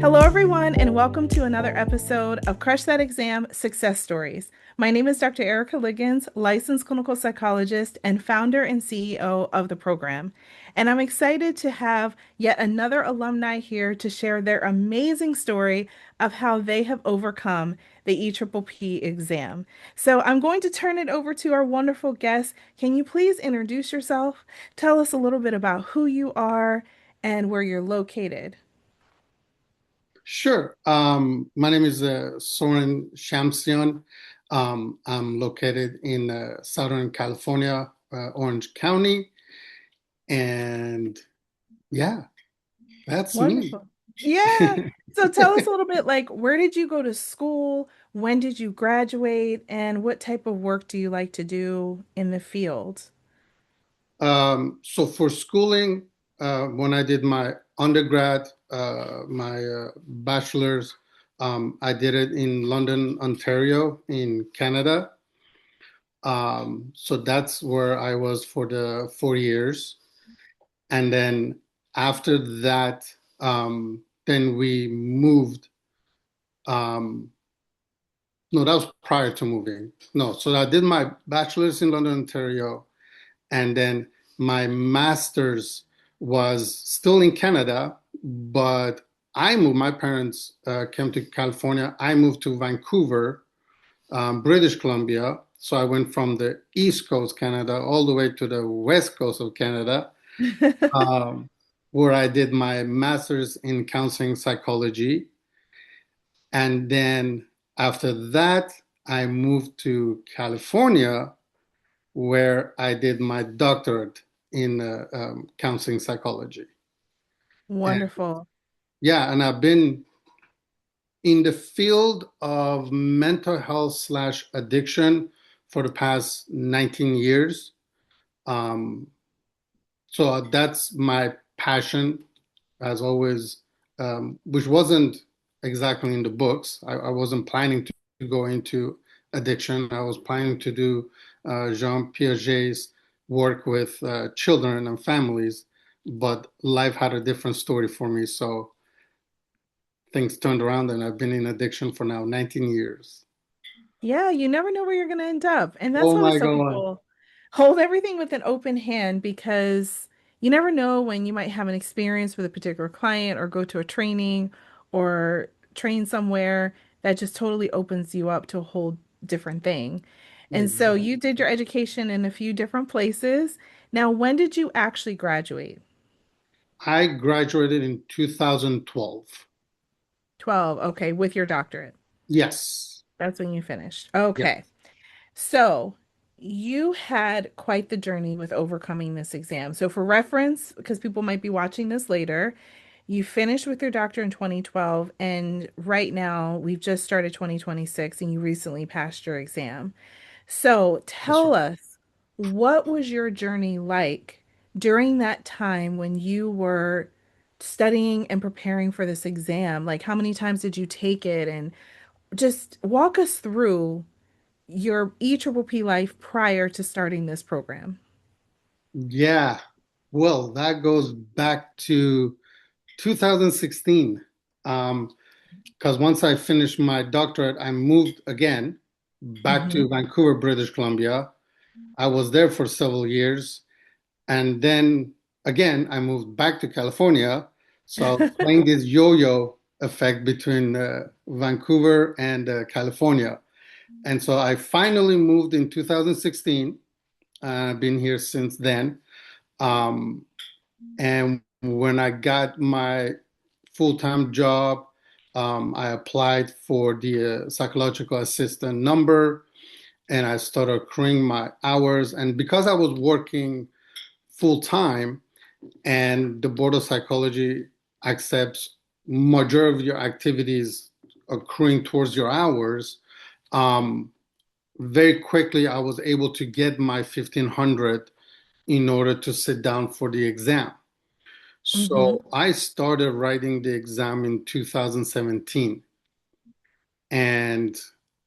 Hello, everyone, and welcome to another episode of Crush That Exam Success Stories. My name is Dr. Erica Liggins, licensed clinical psychologist and founder and CEO of the program. And I'm excited to have yet another alumni here to share their amazing story of how they have overcome the EPPP exam. So I'm going to turn it over to our wonderful guest. Can you please introduce yourself? Tell us a little bit about who you are and where you're located. Sure. My name is Soren Shamsion. I'm located in Southern California, Orange County. And yeah, that's me. Wonderful. Yeah. So tell us a little bit like where did you go to school? When did you graduate? And what type of work do you like to do in the field? So for schooling, when I did my undergrad, my bachelor's, I did it in London, Ontario, in Canada. So that's where I was for the 4 years. And then after that, then we moved. Um, no, that was prior to moving. No, so I did my bachelor's in London, Ontario, and then my master's was still in Canada, but I moved. My parents came to California. I moved to Vancouver, British Columbia. So I went from the East Coast Canada all the way to the West Coast of Canada, um, where I did my master's in counseling psychology. And then after that, I moved to California, where I did my doctorate in counseling psychology. And Wonderful. yeah, and I've been in the field of mental health slash addiction for the past 19 years. Um, so that's my passion, as always, which wasn't exactly in the books. I wasn't planning to go into addiction. I was planning to do Jean Piaget's work with children and families, but life had a different story for me. So things turned around, and I've been in addiction for now 19 years. Yeah, you never know where you're going to end up. And that's Oh why we my tell God. people hold everything with an open hand because you never know when you might have an experience with a particular client or go to a training or train somewhere that just totally opens you up to a whole different thing. And so you Exactly. did your education in a few different places. Now, when did you actually graduate? I graduated in 2012. 12. Okay, with your doctorate. Yes. That's when you finished. Yeah. Okay. So you had quite the journey with overcoming this exam. So for reference, because people might be watching this later, you finished with your doctor in 2012, and right now we've just started 2026, and you recently passed your exam. So That's tell right. us, what was your journey like during that time when you were studying and preparing for this exam? Like, how many times did you take it? And just walk us through your EPPP life prior to starting this program. Yeah. Well, that goes back to 2016. Because once I finished my doctorate, I moved again back Hmm. to Vancouver, British Columbia. I was there for several years. And then again, I moved back to California. So I was playing this yo-yo effect between Vancouver and California. And so I finally moved in 2016. I've been here since then. Um, and when I got my full-time job, I applied for the psychological assistant number and I started accruing my hours. And because I was working full-time and the Board of Psychology accepts majority of your activities accruing towards your hours, um, very quickly I was able to get my 1500 in order to sit down for the exam. Hmm. So I started writing the exam in 2017, and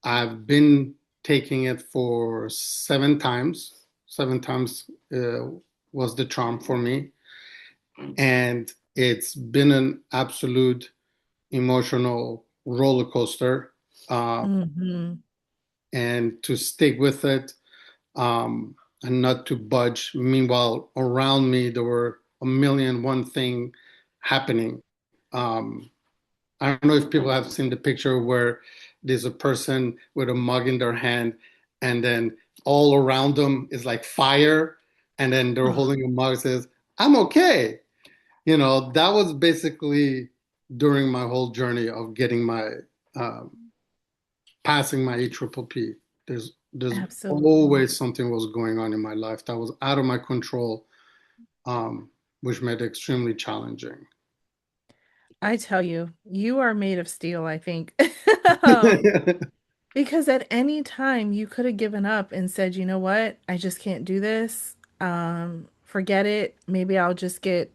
I've been taking it for 7 times seven times was the charm for me. And it's been an absolute emotional roller coaster. Uh, Hmm. and to stick with it and not to budge. Meanwhile, around me, there were a million one thing happening. Um, I don't know if people have seen the picture where there's a person with a mug in their hand, and then all around them is like fire, and then they're Oh, holding a mug that says, "I'm okay." That was basically during my whole journey of getting my um, passing my EPPP. There's absolutely. always something was going on in my life that was out of my control, which made it extremely challenging. I tell you, you are made of steel, I think. Um, Because at any time you could have given up and said, you know what, I just can't do this. Forget it. Maybe I'll just get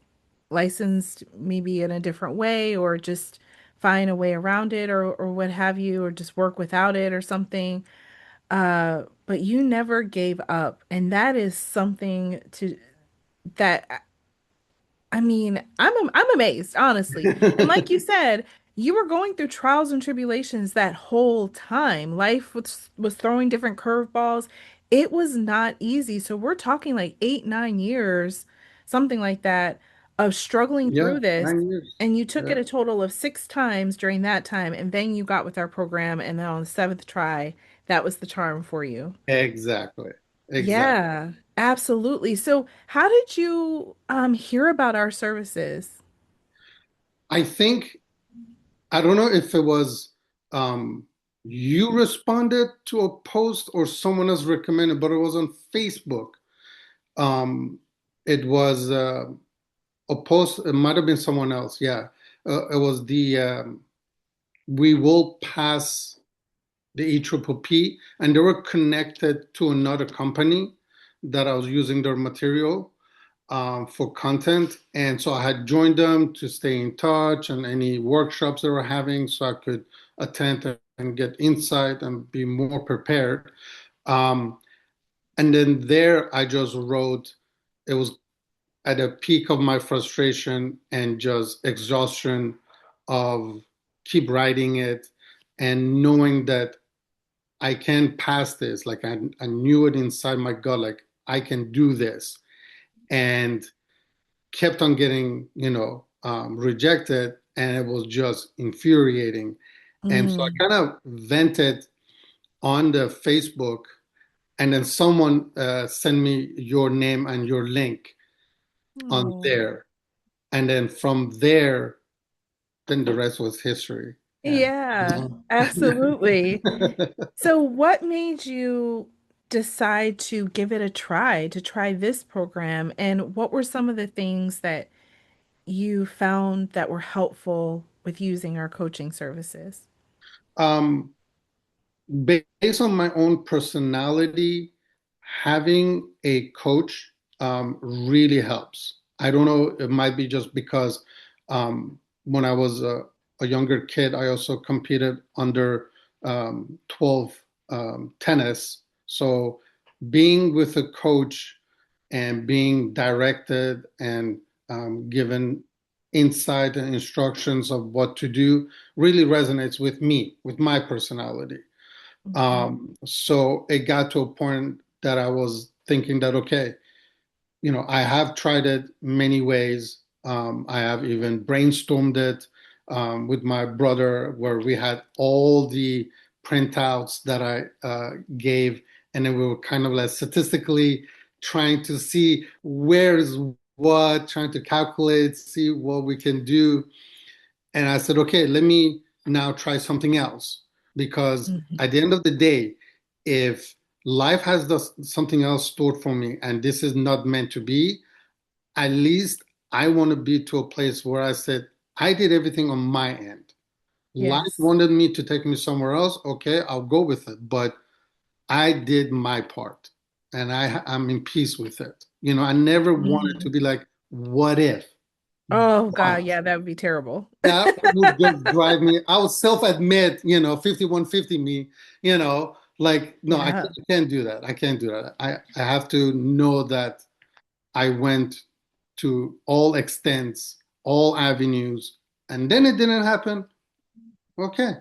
licensed maybe in a different way or just find a way around it or what have you, or just work without it or something. But you never gave up. And that is something to that I mean, I'm amazed, honestly. And like you said, you were going through trials and tribulations that whole time. Life was throwing different curveballs. It was not easy. So we're talking like 8, 9 years, something like that, of struggling Yeah, through this. 9 years. And you took Yeah, it a total of 6 times during that time, and then you got with our program, and then on the seventh try, that was the charm for you. exactly. Exactly. Yeah, absolutely. So, how did you hear about our services? I think, I don't know if it was um, you responded to a post or someone else recommended, but it was on Facebook. Um, it was a post, it might have been someone else. Yeah. It was the we will pass the EPPP, and they were connected to another company that I was using their material for content. And so I had joined them to stay in touch and any workshops they were having so I could attend and get insight and be more prepared. Um, and then there I just wrote, it was at a peak of my frustration and just exhaustion of keep writing it and knowing that I can pass this. Like I knew it inside my gut, like I can do this. And kept on getting, rejected. And it was just infuriating. And so I Mm. kind of vented on the Facebook. And then someone sent me your name and your link on Oh, there. And then from there, then the rest was history. Yeah. yeah, absolutely. So, what made you decide to give it a try, to try this program? And what were some of the things that you found that were helpful with using our coaching services? um, Based on my own personality, having a coach really helps. I don't know, it might be just because when I was a younger kid, I also competed under 12 tennis. So being with a coach and being directed and given insight and instructions of what to do really resonates with me, with my personality. Mhm. So it got to a point that I was thinking that, okay, I have tried it many ways. I have even brainstormed it with my brother, where we had all the printouts that I gave, and then we were kind of like statistically trying to see where is what, trying to calculate, see what we can do. And I said, okay, let me now try something else. Because Mhm. at the end of the day, if life has something else stored for me and this is not meant to be, at least I want to be to a place where I said, I did everything on my end. Life Yes. wanted me to take me somewhere else. Okay, I'll go with it. But I did my part and I'm in peace with it. I never wanted to Mm. be like, what if? Oh God, But yeah, that would be terrible. that would just drive me. I would self-admit, 5150 me, you know, Like, no, Yeah, I can't do that. I can't do that. I have to know that I went to all extents, all avenues, and then it didn't happen. Okay.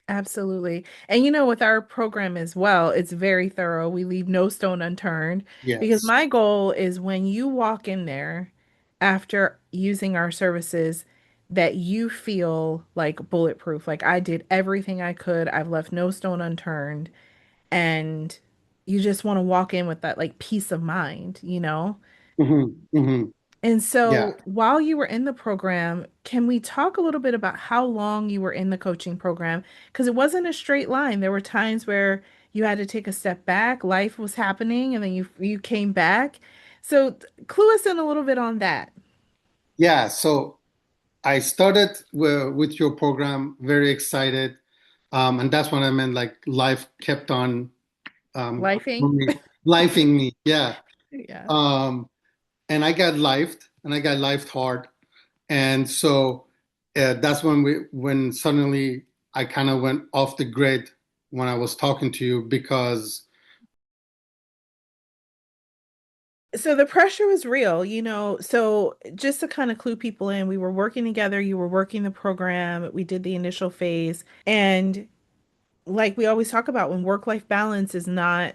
absolutely. And with our program as well, it's very thorough. We leave no stone unturned because Yes. my goal is when you walk in there after using our services, that you feel like bulletproof. Like I did everything I could. I've left no stone unturned. And you just want to walk in with that like peace of mind. Hmm. And Yeah. so while you were in the program, can we talk a little bit about how long you were in the coaching program? Because it wasn't a straight line. There were times where you had to take a step back, life was happening, and then you came back. So clue us in a little bit on that. Yeah. So I started with your program, very excited. And that's when I meant like life kept on Lifing. lifing me. Yeah. Yeah. Um, and I got lifed and I got lifed hard. And so that's when suddenly I kind of went off the grid when I was talking to you because So the pressure was real. So just to kind of clue people in, we were working together, you were working the program, we did the initial phase, and like we always talk about, when work-life balance is not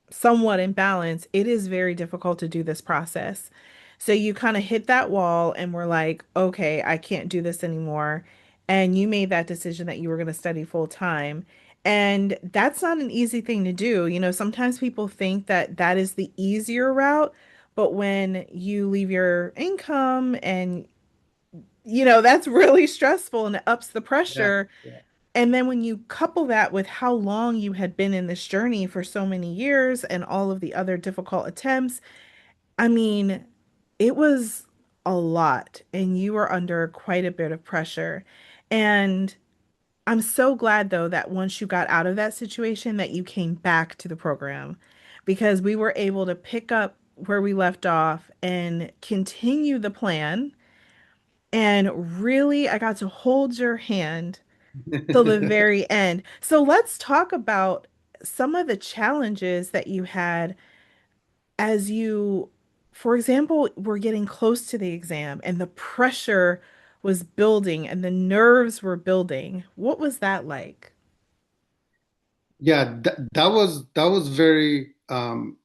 somewhat in balance, it is very difficult to do this process. So you kind of hit that wall and we're like, okay, I can't do this anymore. And you made that decision that you were going to study full time. And that's not an easy thing to do. Sometimes people think that that is the easier route, but when you leave your income and, that's really stressful and it ups the yeah, pressure. yeah, And then when you couple that with how long you had been in this journey for so many years and all of the other difficult attempts, I mean, it was a lot and you were under quite a bit of pressure. And I'm so glad though that once you got out of that situation that you came back to the program because we were able to pick up where we left off and continue the plan. And really, I got to hold your hand till the very end. So let's talk about some of the challenges that you had as you, for example, were getting close to the exam and the pressure was building and the nerves were building. What was that like? yeah. That was very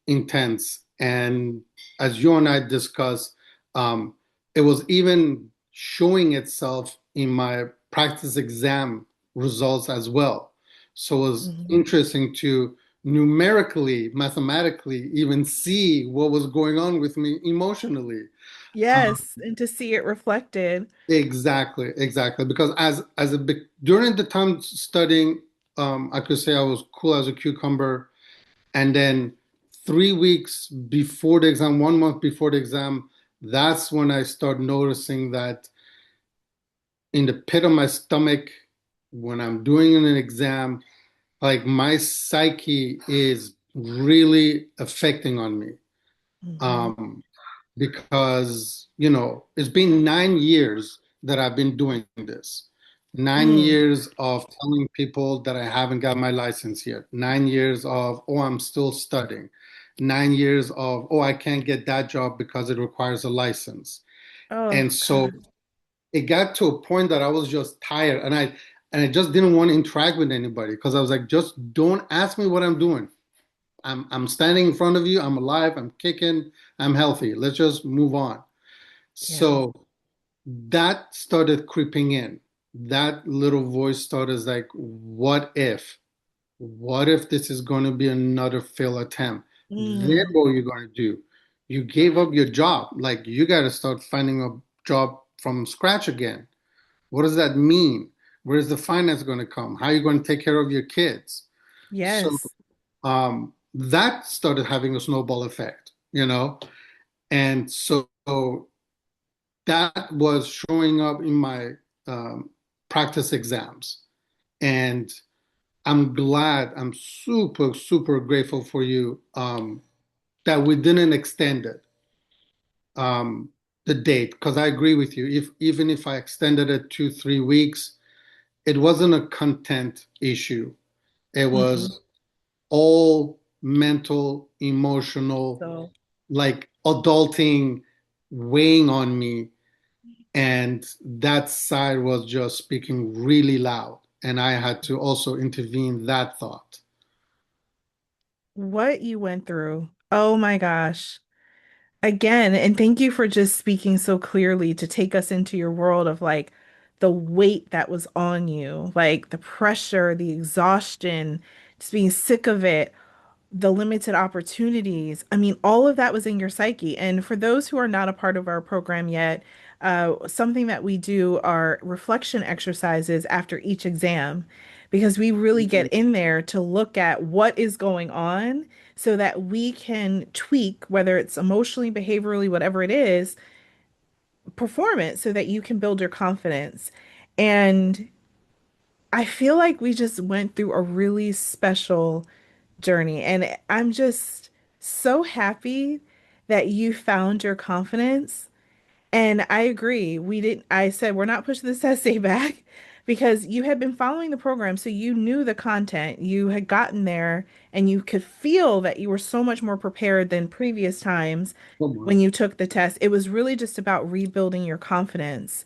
intense, and as you and I discussed, um, it was even showing itself in my practice exam results as well. So it was Mhm. interesting to numerically, mathematically, even see what was going on with me emotionally. Yes, and to see it reflected. Exactly, exactly. Because during the time studying, I could say I was cool as a cucumber, and then 3 weeks before the exam, 1 month before the exam, that's when I start noticing that in the pit of my stomach, when I'm doing an exam, like my psyche is really affecting on me. Mhm. Um, because it's been 9 years that I've been doing this. nine Mm. years of telling people that I haven't got my license yet. 9 years of, oh, I'm still studying. 9 years of, oh, I can't get that job because it requires a license. Oh And so God. it got to a point that I was just tired, and I just didn't want to interact with anybody because I was like, just don't ask me what I'm doing. I'm standing in front of you. I'm alive. I'm kicking. I'm healthy. Let's just move on. Yeah. So that started creeping in. That little voice started like, what if? What if this is going to be another fail attempt? Then Mm. what are you going to do? You gave up your job. Like you got to start finding a job from scratch again. What does that mean? Where's the finance going to come? How are you going to take care of your kids? So Yes. that started having a snowball effect. And so that was showing up in my um, practice exams. And I'm super, super grateful for you that we didn't extend it, um, the date, because I agree with you. Even if I extended it 2, 3 weeks, it wasn't a content issue. It Mhm. was all mental, emotional, So like adulting weighing on me. And that side was just speaking really loud. And I had to also intervene that thought. what you went through. Oh my gosh. Again, and thank you for just speaking so clearly to take us into your world of like the weight that was on you, like the pressure, the exhaustion, just being sick of it, the limited opportunities. I mean, all of that was in your psyche. And for those who are not a part of our program yet, something that we do are reflection exercises after each exam, because we really get in there to look at what is going on so that we can tweak, whether it's emotionally, behaviorally, whatever it is, performance so that you can build your confidence. And I feel like we just went through a really special journey. And I'm just so happy that you found your confidence. And I agree. I said, we're not pushing this essay back because you had been following the program. So you knew the content. You had gotten there and you could feel that you were so much more prepared than previous times Come on. when you took the test. It was really just about rebuilding your confidence.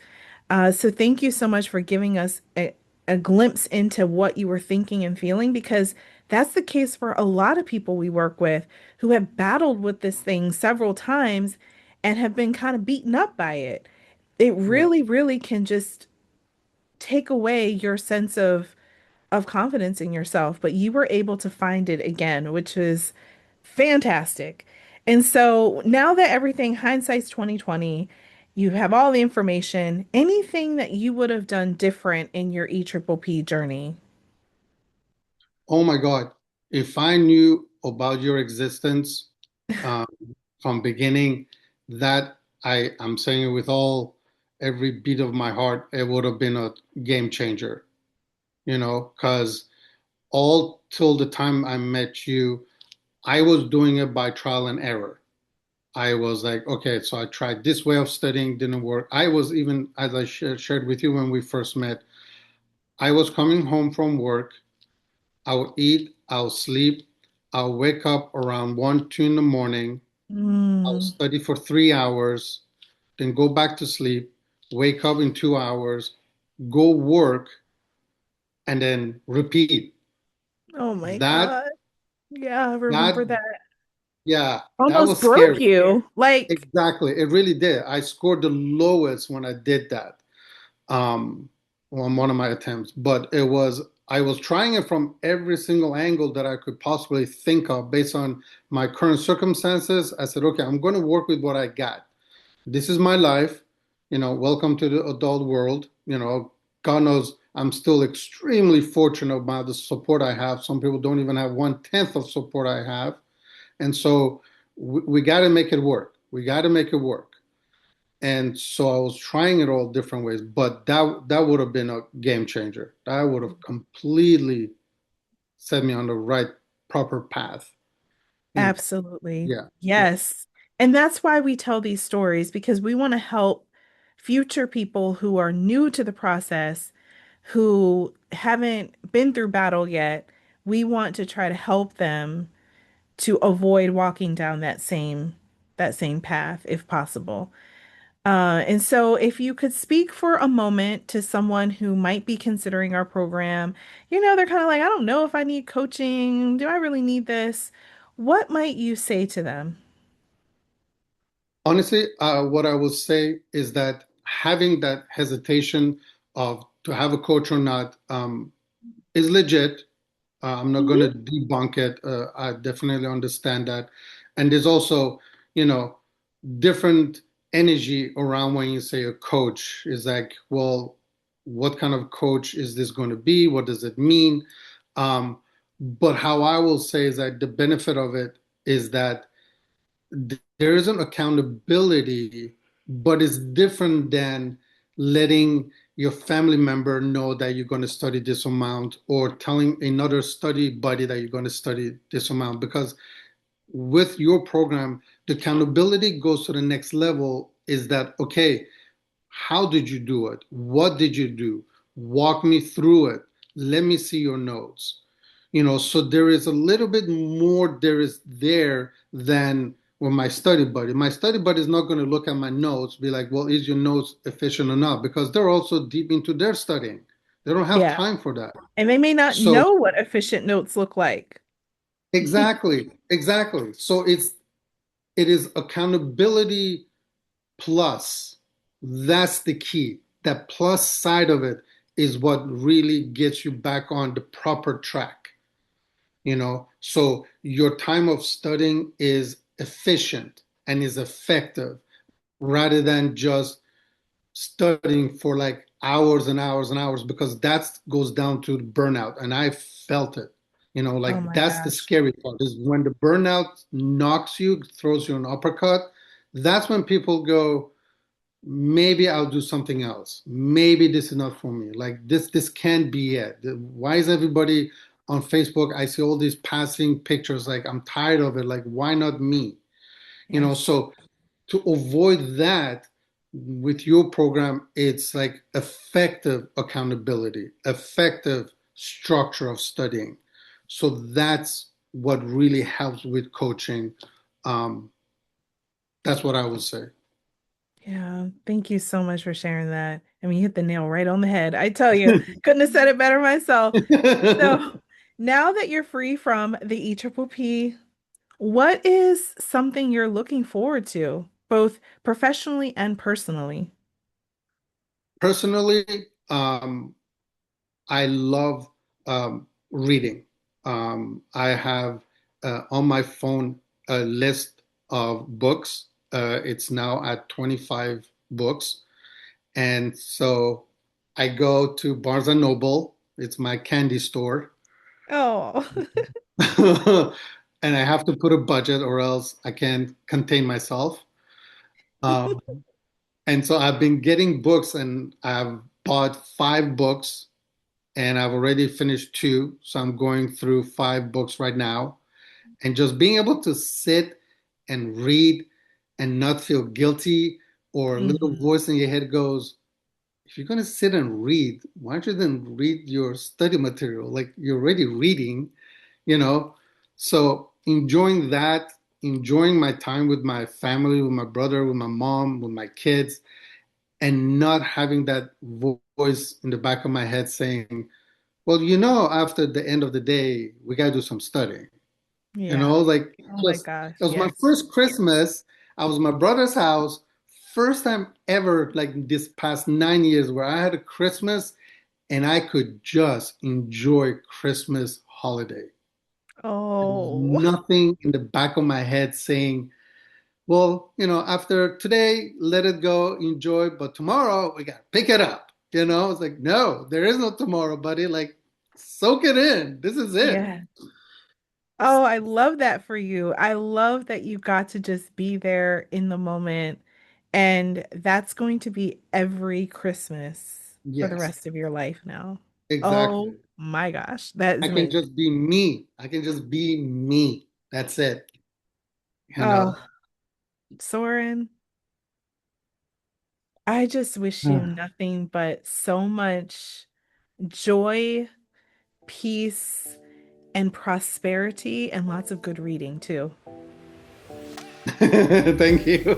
So thank you so much for giving us a glimpse into what you were thinking and feeling, because that's the case for a lot of people we work with who have battled with this thing several times and have been kind of beaten up by it. It Yeah. really, really can just take away your sense of confidence in yourself, but you were able to find it again, which is fantastic. And so now that everything hindsight's 2020, you have all the information, anything that you would have done different in your EPPP journey? Oh my God. If I knew about your existence um, from beginning, that I'm saying it with all every beat of my heart, it would have been a game changer, because all till the time I met you, I was doing it by trial and error. I was like, okay, so I tried this way of studying, didn't work. I was even, as I shared with you when we first met, I was coming home from work. I'll eat, I'll sleep, I'll wake up around 1, 2 in the morning. I'll Mm. study for 3 hours, then go back to sleep, wake up in 2 hours, go work, and then repeat. Oh my That, God. Yeah, I that, remember that. yeah, that Almost was broke scary. you. Like, Exactly. It really did. I scored the lowest when I did that. um, on one of my attempts, but I was trying it from every single angle that I could possibly think of based on my current circumstances. I said, okay, I'm going to work with what I got. This is my life. Welcome to the adult world. God knows I'm still extremely fortunate about the support I have. Some people don't even have 1/10 of support I have. And so we got to make it work. We got to make it work. And so I was trying it all different ways, but that would have been a game changer. That would have completely set me on the right proper path. And absolutely. yeah, yeah. Yes. And that's why we tell these stories, because we want to help future people who are new to the process, who haven't been through battle yet. We want to try to help them to avoid walking down that same path if possible. And so if you could speak for a moment to someone who might be considering our program, they're kind of like, I don't know if I need coaching. Do I really need this? What might you say to them? Honestly, what I will say is that having that hesitation of to have a coach or not is legit. I'm not going to Mhm. debunk it. I definitely understand that. And there's also, you know, different energy around when you say a coach. Is like, well, what kind of coach is this going to be? What does it mean? But how I will say is that the benefit of it is that there is an accountability, but it's different than letting your family member know that you're going to study this amount or telling another study buddy that you're going to study this amount. Because with your program, the accountability goes to the next level is that, okay, how did you do it? What did you do? Walk me through it. Let me see your notes. So there is a little bit more there than with my study buddy. My study buddy is not going to look at my notes, be like, well, is your notes efficient or not? Because they're also deep into their studying. They don't have Yeah. time for that. And they may not So know what efficient notes look like. exactly, exactly. So it is accountability plus. That's the key. That plus side of it is what really gets you back on the proper track. So your time of studying is efficient and is effective rather than just studying for like hours and hours and hours, because that goes down to burnout, and I felt it. Oh Like my that's the gosh. scary part, is when the burnout knocks you, throws you an uppercut. That's when people go, maybe I'll do something else. Maybe this is not for me. Like this can't be it. Why is everybody on Facebook? I see all these passing pictures. Like, I'm tired of it. Like, why not me? Yes. So to avoid that, with your program, it's like effective accountability, effective structure of studying. So that's what really helps with coaching. Um, that's what I would say. Yeah. Thank you so much for sharing that. I mean, you hit the nail right on the head. I tell you, couldn't have said it better myself. So now that you're free from the EPPP, what is something you're looking forward to, both professionally and personally? Personally, I love reading. I have on my phone a list of books. It's now at 25 books. And so I go to Barnes and Noble. It's my candy store. Oh, And I have to put a budget or else I can't contain myself. Um, and so I've been getting books, and I've bought 5 books, and I've already finished 2. So I'm going through 5 books right now. And just being able to sit and read and not feel guilty, or a little mhm. voice in your head goes, if you're going to sit and read, why don't you then read your study material? Like, you're already reading, you know? So enjoying that, enjoying my time with my family, with my brother, with my mom, with my kids, and not having that voice in the back of my head saying, well, after the end of the day, we got to do some studying. Yeah. Like, Oh my just, gosh. it was my Yes. first Christmas. I was at my brother's house, first time ever, like this past 9 years, where I had a Christmas and I could just enjoy Christmas holiday. There was Oh, nothing in the back of my head saying, well, after today, let it go, enjoy, but tomorrow we got to pick it up. It's like, no, there is no tomorrow, buddy. Like, soak it in. This is it. yeah. Oh, I love that for you. I love that you got to just be there in the moment. And that's going to be every Christmas for the Yes, rest of your life now. exactly. Oh my gosh, that is I can amazing. just be me. I can just be me. That's it. You know. Oh, Soren, I just wish you nothing but so much joy, peace, and prosperity, and lots of good reading too. Thank you.